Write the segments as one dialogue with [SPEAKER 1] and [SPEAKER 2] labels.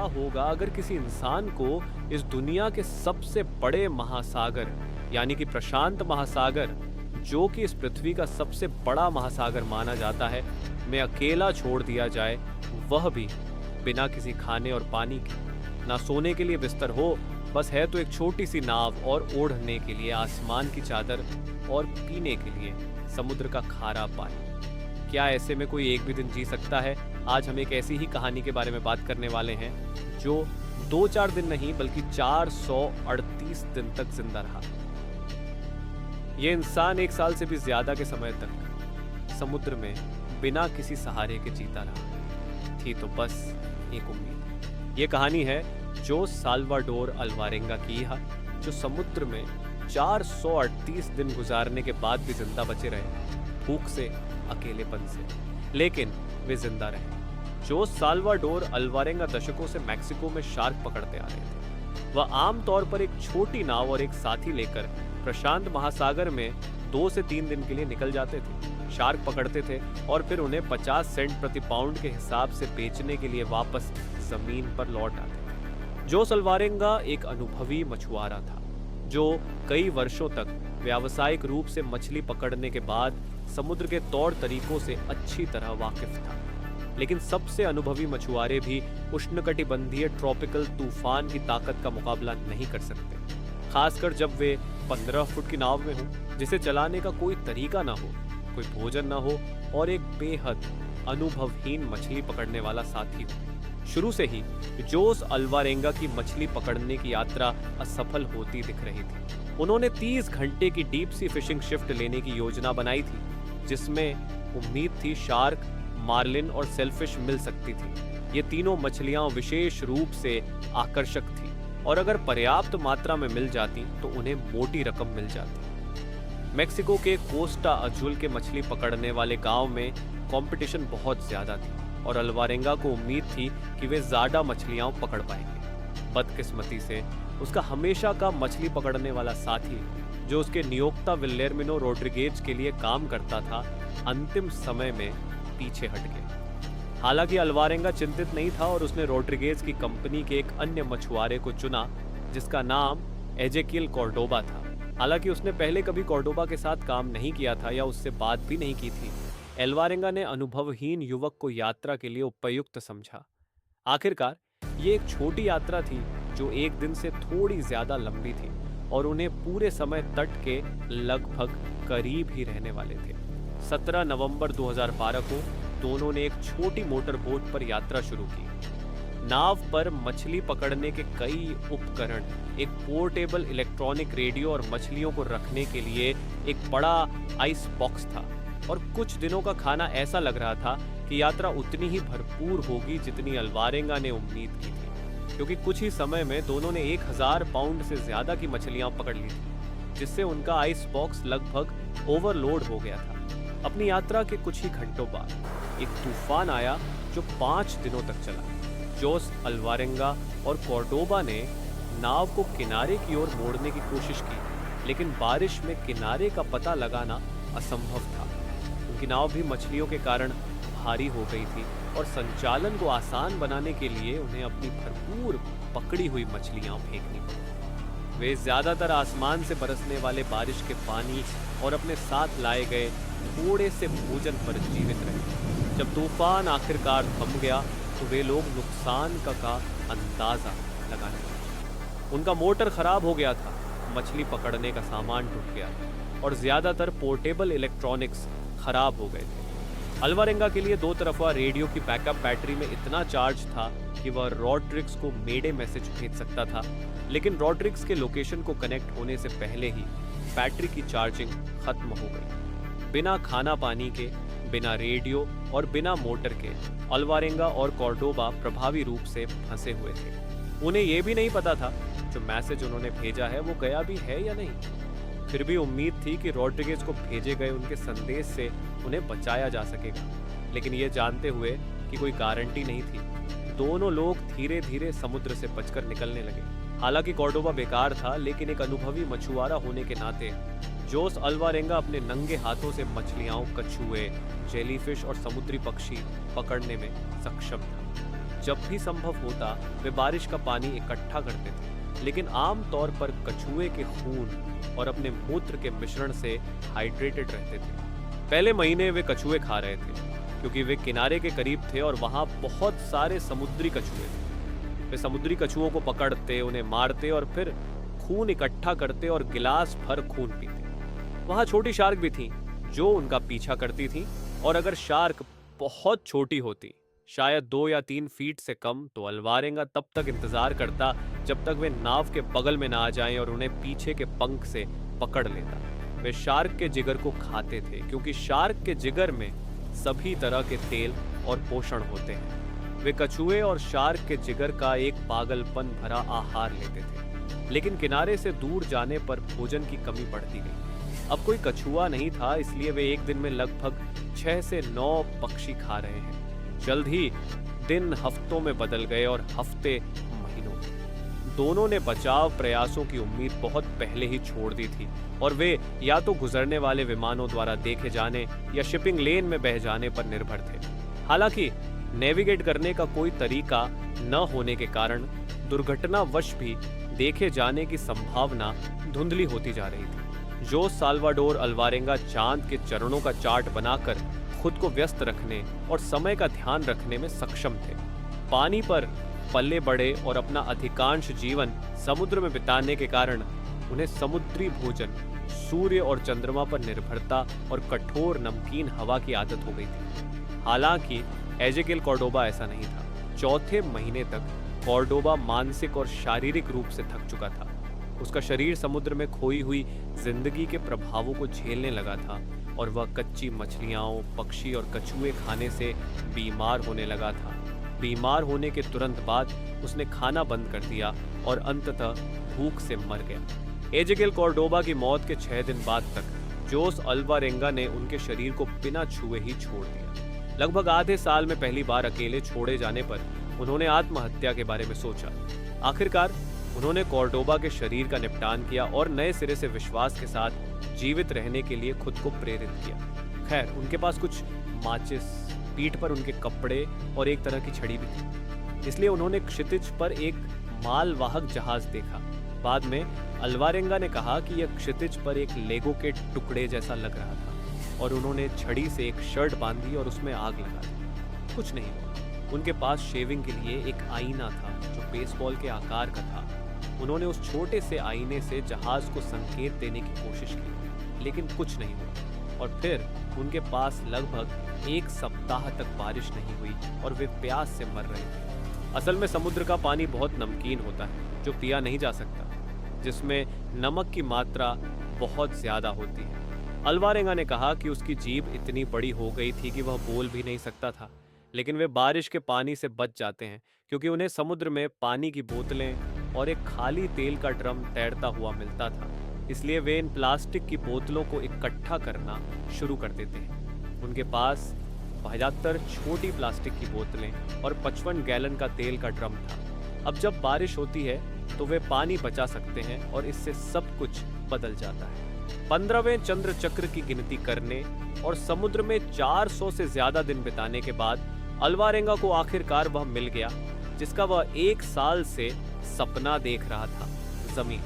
[SPEAKER 1] होगा अगर किसी इंसान को इस दुनिया के सबसे बड़े महासागर यानी कि प्रशांत महासागर, जो कि इस पृथ्वी का सबसे बड़ा महासागर माना जाता है, में अकेला छोड़ दिया जाए, वह भी बिना किसी खाने और पानी के। ना सोने के लिए बिस्तर हो, बस है तो एक छोटी सी नाव और ओढ़ने के लिए आसमान की चादर और पीने के लिए समुद्र का खारा पानी। क्या ऐसे में कोई एक भी दिन जी सकता है? आज हम एक ऐसी ही कहानी के बारे में बात करने वाले हैं जो 2-4 दिन नहीं बल्कि 438 दिन तक जिंदा रहा। ये इंसान 1 साल से भी ज्यादा के समय तक समुद्र में बिना किसी सहारे के जीता रहा। थी तो बस एक उम्मीद। ये कहानी है जोस साल्वाडोर अल्वारेंगा की, जो समुद्र में 438 दिन गुजारने के बाद भी जिंदा बचे रहे, भूख से, अकेलेपन से, लेकिन वे जिंदा रहे। जोस साल्वाडोर अल्वारेंगा दशकों से मैक्सिको में शार्क पकड़ते आ रहे थे। वह आमतौर पर एक छोटी नाव और एक साथी लेकर प्रशांत महासागर में 2 से 3 दिन के लिए निकल जाते थे। शार्क पकड़ते थे और फिर उन्हें 50 सेंट प्रति पाउंड के हिसाब से बेचने के लिए वापस जमीन पर लौट आते थे। जोस अल्वारेंगा एक अनुभवी मछुआरा था जो कई वर्षों तक व्यावसायिक रूप से मछली पकड़ने के बाद समुद्र के तौर तरीकों से अच्छी तरह वाकिफ था। लेकिन सबसे अनुभवी मछुआरे भी उष्णकटिबंधीय ट्रॉपिकल तूफान की ताकत का मुकाबला नहीं कर सकते, खासकर जब वे 15 फुट की नाव में हों, जिसे चलाने का कोई तरीका ना हो, कोई भोजन ना हो और एक बेहद अनुभवहीन मछली पकड़ने वाला साथी हो। शुरू से ही जोस अल्वारेंगा की मछली पकड़ने की यात्रा असफल होती दिख रही थी। उन्होंने 30 घंटे की डीप सी फिशिंग शिफ्ट लेने की योजना बनाई थी, जिसमें उम्मीद थी शार्क, मार्लिन और सेलफिश मिल सकती थी। ये तीनों मछलियां विशेष रूप से आकर्षक थी और अगर पर्याप्त मात्रा में मिल जाती तो उन्हें मोटी रकम मिल जाती। मेक्सिको के कोस्टा अजुल के मछली पकड़ने वाले गांव में कंपटीशन बहुत ज्यादा थी और अल्वारेंगा को उम्मीद थी कि वे ज्यादा मछलियां पकड़ पाएंगे। बदकिस्मती से उसका हमेशा का मछली पकड़ने वाला साथी, जो उसके नियोक्ता विलेर्मिनो रोड्रिगेज के लिए काम करता था, अंतिम समय में पीछे हट गया। हालांकि अल्वारेंगा चिंतित नहीं था और उसने रोड्रिगेज की कंपनी के एक अन्य मछुआरे को चुना जिसका नाम एजेकियल कॉर्डोबा था। हालांकि उसने पहले कभी कॉर्डोबा के साथ काम नहीं किया था या उससे बात भी नहीं की थी, अल्वारेंगा ने अनुभवहीन युवक को यात्रा के लिए उपयुक्त समझा। आखिरकार ये एक छोटी यात्रा थी जो एक दिन से थोड़ी ज्यादा लंबी थी और उन्हें पूरे समय तट के लगभग करीब ही रहने वाले थे। 17 नवंबर 2012 को दोनों ने एक छोटी मोटर बोट पर यात्रा शुरू की। नाव पर मछली पकड़ने के कई उपकरण, एक पोर्टेबल इलेक्ट्रॉनिक रेडियो और मछलियों को रखने के लिए एक बड़ा आइस बॉक्स था और कुछ दिनों का खाना ऐसा लग रहा था कि यात्रा उतनी ही भरपूर होगी जितनी अल्वारेंगा ने उम्मीद की थी, क्योंकि कुछ ही समय में दोनों ने 1000 पाउंड से ज्यादा की मछलियां पकड़ ली थी, जिससे उनका आइस बॉक्स लगभग ओवरलोड हो गया था। अपनी यात्रा के कुछ ही घंटों बाद एक तूफान आया जो 5 दिनों तक चला। जोस अल्वारेंगा और कॉर्डोबा ने नाव को किनारे की ओर मोड़ने की कोशिश की, लेकिन बारिश में किनारे का पता लगाना असंभव था। उनकी नाव भी मछलियों के कारण भारी हो गई थी और संचालन को आसान बनाने के लिए उन्हें अपनी भरपूर पकड़ी हुई मछलियां फेंकनी पड़ी। वे ज्यादातर आसमान से बरसने वाले बारिश के पानी और अपने साथ लाए गए थोड़े से भोजन पर जीवित रहे। जब तूफान आखिरकार थम गया तो वे लोग नुकसान का अंदाजा लगाने लगे। उनका मोटर खराब हो गया था, मछली पकड़ने का सामान टूट गया और ज्यादातर पोर्टेबल इलेक्ट्रॉनिक्स खराब हो गए थे। अल्वारेंगा के लिए 2 तरफा रेडियो की बैकअप बैटरी में इतना चार्ज था कि वह रॉड्रिग्स को मेडे मैसेज भेज सकता था, लेकिन रॉड्रिग्स के लोकेशन को कनेक्ट होने से पहले ही बैटरी की चार्जिंग खत्म हो गई। बिना खाना पानी के, बिना रेडियो और बिना मोटर के अल्वारेंगा और कॉर्डोबा प्रभावी रूप से फंसे हुए थे। उन्हें यह भी नहीं पता था जो मैसेज उन्होंने भेजा है वो गया भी है या नहीं। फिर भी उम्मीद थी कि रॉड्रिगेज को भेजे गए उनके संदेश से उन्हें बचाया जा सकेगा, लेकिन ये जानते हुए कि कोई गारंटी नहीं थी, दोनों लोग धीरे धीरे समुद्र से बचकर निकलने लगे। हालांकि कॉर्डोबा बेकार था, लेकिन एक अनुभवी मछुआरा होने के नाते जोस अल्वारेंगा अपने नंगे हाथों से मछलियां, कछुए, जेलीफिश और समुद्री पक्षी पकड़ने में सक्षम था। जब भी संभव होता वे बारिश का पानी इकट्ठा करते थे, लेकिन आम तौर पर कछुए के खून और अपने मूत्र के मिश्रण से हाइड्रेटेड रहते थे। पहले महीने वे कछुए खा रहे थे क्योंकि वे किनारे के करीब थे और वहां बहुत सारे समुद्री कछुए थे। वे समुद्री कछुओं को पकड़ते, उन्हें मारते और फिर खून इकट्ठा करते और गिलास भर खून पीते। वहां छोटी शार्क भी थी जो उनका पीछा करती थी, और अगर शार्क बहुत छोटी होती, शायद 2 या 3 फीट से कम, तो अल्वारेंगा तब तक इंतजार करता जब तक वे नाव के बगल में ना आ जाएं और उन्हें पीछे के पंख से पकड़ लेता। वे शार्क के जिगर को खाते थे क्योंकि शार्क के जिगर में सभी तरह के तेल और पोषण होते हैं। वे कछुए और शार्क के जिगर का एक पागलपन भरा आहार लेते थे, लेकिन किनारे से दूर जाने पर भोजन की कमी बढ़ती गई। अब कोई कछुआ नहीं था, इसलिए वे एक दिन में लगभग 6 से 9 पक्षी खा रहे हैं। जल्द ही दिन हफ्तों में बदल गए और हफ्ते महीनों में। दोनों ने बचाव प्रयासों की उम्मीद बहुत पहले ही छोड़ दी थी और वे या तो गुजरने वाले विमानों द्वारा देखे जाने या शिपिंग लेन में बह जाने पर निर्भर थे। हालांकि नेविगेट करने का कोई तरीका न होने के कारण दुर्घटनावश भी देखे जाने की संभावना धुंधली होती जा रही थी। जोस साल्वाडोर अल्वारेंगा चांद के चरणों का चार्ट बनाकर खुद को व्यस्त रखने और समय का ध्यान रखने में सक्षम थे। पानी पर पले बढ़े और अपना अधिकांश जीवन समुद्र में बिताने के कारण उन्हें समुद्री भोजन, सूर्य और चंद्रमा पर निर्भरता और कठोर नमकीन हवा की आदत हो गई थी। हालांकि एजेकिल कॉर्डोबा ऐसा नहीं था। चौथे महीने तक कॉर्डोबा मानसिक और शारीरिक रूप से थक चुका था। उसका शरीर समुद्र में खोई हुई जिंदगी के प्रभावों को झेलने लगा था और वह कच्ची मछलियां, पक्षी और कछुए खाने से बीमार होने लगा था। बीमार होने के तुरंत बाद उसने खाना बंद कर दिया और अंततः भूख से मर गया। एजेकिल कॉर्डोबा की मौत के 6 दिन बाद तक जोस अल्वारेंगा ने उनके शरीर को बिना छुए ही छोड़ दिया। लगभग आधे साल में पहली बार अकेले छोड़े जाने पर उन्होंने आत्महत्या के बारे में सोचा। आखिरकार उन्होंने कॉर्डोबा के शरीर का निपटान किया और नए सिरे से विश्वास के साथ जीवित रहने के लिए खुद को प्रेरित किया। खैर, उनके पास कुछ माचिस, पीठ पर उनके कपड़े और एक तरह की छड़ी भी थी, इसलिए उन्होंने क्षितिज पर एक मालवाहक जहाज देखा। बाद में अल्वारेंगा ने कहा कि यह क्षितिज पर एक लेगो के टुकड़े जैसा लग रहा था और उन्होंने छड़ी से एक शर्ट बांधी और उसमें आग लगा दी। कुछ नहीं हुआ। उनके पास शेविंग के लिए एक आईना था जो बेसबॉल के आकार का था। उन्होंने उस छोटे से आईने से जहाज को संकेत देने की कोशिश की, लेकिन कुछ नहीं हुआ। और फिर उनके पास लगभग 1 सप्ताह तक बारिश नहीं हुई और वे प्यास से मर रहे थे। असल में समुद्र का पानी बहुत नमकीन होता है जो पिया नहीं जा सकता, जिसमें नमक की मात्रा बहुत ज्यादा होती है। अल्वारेंगा ने कहा कि उसकी जीभ इतनी बड़ी हो गई थी कि वह बोल भी नहीं सकता था, लेकिन वे बारिश के पानी से बच जाते हैं क्योंकि उन्हें समुद्र में पानी की बोतलें और एक खाली तेल का ड्रम तैरता हुआ मिलता था। इसलिए वे इन प्लास्टिक की बोतलों को इकट्ठा करना शुरू कर देते हैं। उनके पास 75 छोटी प्लास्टिक की बोतलें और 55 गैलन का तेल का ड्रम था। अब जब बारिश होती है तो वे पानी बचा सकते हैं और इससे सब कुछ बदल जाता है। 15वें चंद्र चक्र की गिनती करने और समुद्र में 400 से ज्यादा दिन बिताने के बाद अल्वारेंगा को आखिरकार वह मिल गया जिसका वह 1 साल से सपना देख रहा था, जमीन।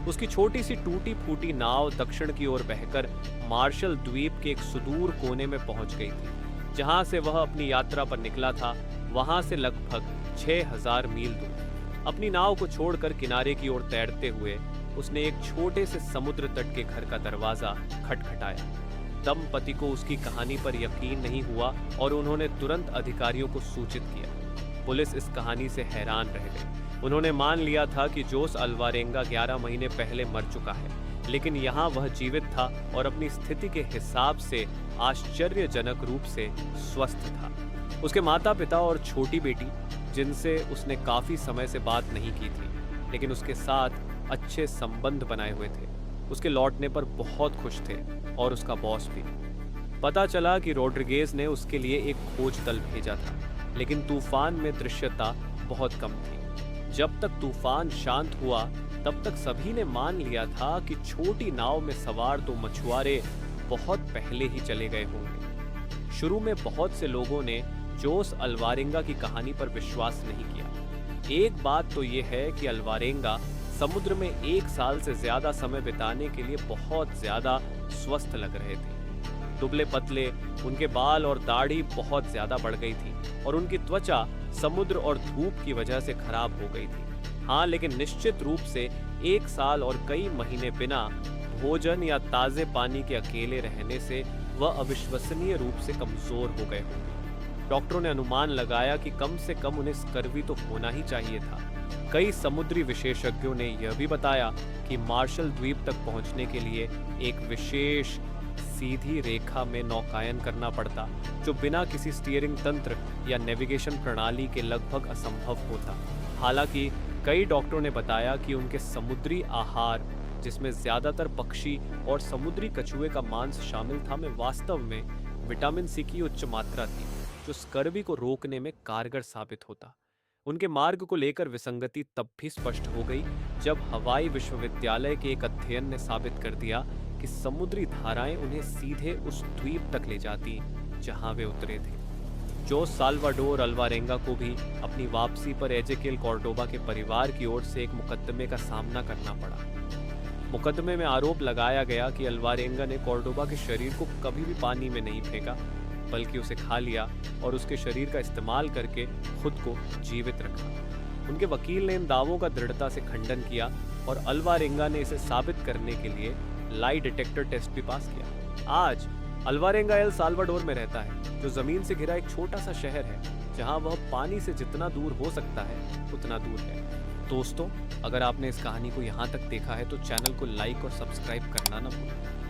[SPEAKER 1] उसकी छोटी सी टूटी फूटी नाव दक्षिण की ओर बहकर मार्शल द्वीप के एक सुदूर कोने में पहुंच गई थी। जहां से वह अपनी यात्रा पर निकला था वहां से लगभग 6000 मील दूर। अपनी नाव को छोड़कर किनारे की ओर तैरते हुए उसने एक छोटे से समुद्र तट के घर का दरवाजा खटखटाया। दंपति को उसकी कहानी पर यकीन नहीं हुआ और उन्होंने तुरंत अधिकारियों को सूचित किया। पुलिस इस कहानी से हैरान रह गई। उन्होंने मान लिया था कि जोस अल्वारेंगा 11 महीने पहले मर चुका है, लेकिन यहाँ वह जीवित था और अपनी स्थिति के हिसाब से आश्चर्यजनक रूप से स्वस्थ था। उसके माता पिता और छोटी बेटी, जिनसे उसने काफी समय से बात नहीं की थी, लेकिन उसके साथ अच्छे संबंध बनाए हुए थे, उसके लौटने पर बहुत खुश थे और उसका बॉस भी। पता चला कि रोड्रिगेज ने उसके लिए एक खोज दल भेजा था, लेकिन तूफान में दृश्यता बहुत कम थी। जब तक तूफान शांत हुआ तब तक सभी ने मान लिया था कि छोटी नाव में सवार 2 मछुआरे बहुत पहले ही चले गए होंगे। शुरू में बहुत से लोगों ने जोस अल्वारेंगा की कहानी पर विश्वास नहीं किया। एक बात तो ये है कि अल्वारेंगा समुद्र में 1 साल से ज्यादा समय बिताने के लिए बहुत ज्यादा स्वस्थ लग रहे थे। दुबले पतले, उनके बाल और दाढ़ी बहुत ज्यादा बढ़ गई थी और उनकी त्वचा समुद्र और धूप की वजह से खराब हो गई थी। हाँ, लेकिन निश्चित रूप से 1 साल और कई महीने बिना भोजन या ताजे पानी के अकेले रहने से वह अविश्वसनीय रूप से कमजोर हो गए होंगे। डॉक्टरों ने अनुमान लगाया कि कम से कम उन्हें स्कर्वी तो होना ही चाहिए था। कई समुद्री विशेषज्ञों ने यह भी बताया कि मार्शल द्वीप तक पहुंचने के लिए एक विशेष सीधी रेखा में नौकायन करना पड़ता, जो बिना किसी स्टीयरिंग तंत्र या नेविगेशन प्रणाली के लगभग असंभव होता। हालांकि कई डॉक्टरों ने बताया कि उनके समुद्री आहार, जिसमें ज्यादातर पक्षी और समुद्री कछुए का मांस शामिल था, में वास्तव में विटामिन सी की उच्च मात्रा थी, जो स्कर्वी को रोकने में कारगर साबित होता। उनके मार्ग को लेकर विसंगति तब भी स्पष्ट हो गई जब हवाई विश्वविद्यालय के एक अध्ययन ने साबित कर दिया कि समुद्री धाराएं उन्हें सीधे उस द्वीप तक ले जाती जहां वे उतरे थे। जोस साल्वाडोर अल्वारेंगा को भी अपनी वापसी पर एजेकिएल कॉर्डोबा के परिवार की ओर से एक मुकदमे का सामना करना पड़ा। मुकदमे में आरोप लगाया गया कि अल्वारेंगा ने कॉर्डोबा के शरीर को कभी भी पानी में नहीं फेंका, बल्कि उसे खा लिया और उसके शरीर का इस्तेमाल करके खुद को जीवित रखा। उनके वकील ने इन दावों का दृढ़ता से खंडन किया और अल्वारेंगा ने इसे साबित करने के लिए लाई डिटेक्टर टेस्ट भी पास किया। आज अल्वारेंगा एल साल्वाडोर में रहता है, जो जमीन से घिरा एक छोटा सा शहर है, जहां वह पानी से जितना दूर हो सकता है उतना दूर है। दोस्तों, अगर आपने इस कहानी को यहाँ तक देखा है तो चैनल को लाइक और सब्सक्राइब करना ना भूलें।